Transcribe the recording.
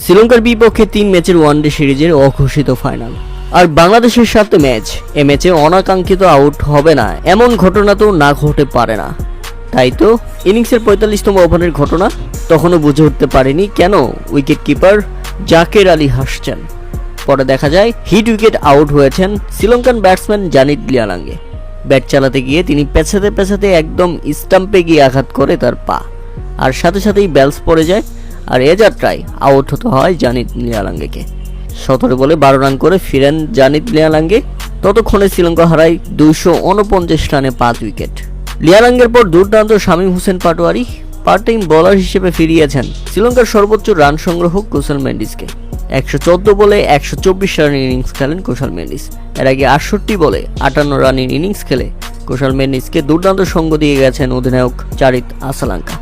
শ্রীলঙ্কার বিপক্ষে 3 ম্যাচের ওয়ানডে সিরিজের অঘোষিত ফাইনাল। আর বাংলাদেশের সাথে ম্যাচ, এ ম্যাচে অনাকাঙ্ক্ষিত আউট হবে না এমন ঘটনা তো না ঘটে পারে না। তাই তো ইনিংসের ৪৫তম ওভারের ঘটনা, তখনও বুঝে উঠতে পারেনি কেন উইকেট কিপার জাকের আলী হাসছেন। পরে দেখা যায় হিট উইকেট আউট হয়েছেন শ্রীলঙ্কান ব্যাটসম্যান জানিত লিয়ালাঙ্গে। ব্যাট চালাতে গিয়ে তিনি পেছাতে পেছাতে একদম স্টাম্পে গিয়ে আঘাত করে তার পা, আর সাথে সাথেই ব্যালস পড়ে যায়। আর এ যাত্রায় আউট হতে হয় জানিত লিয়ালাঙ্গেকে। ১৭ বলে ১২ রান করে ফিরেন জানিত লিয়ালাঙ্গে। ততক্ষণে শ্রীলঙ্কা হারায় ২৪৯ রানে ৫ উইকেট। লিয়ালাঙ্গের পর দুর্দান্ত Shamim Hossain Patwari part time bowler হিসেবে ফিরিয়েছেন শ্রীলঙ্কার সর্বোচ্চ রান সংগ্রাহক কুশল মেন্ডিসকে। ১১৪ বলে ১২৪ রানের ইনিংস খেলেন কুশল মেন্ডিস। এর আগে ৬৮ বলে ৫৮ রানের ইনিংস খেলে কুশল মেন্ডিসকে দুর্দান্ত সঙ্গ দিয়ে গেছেন অধিনায়ক চারিত আসালাঙ্কা।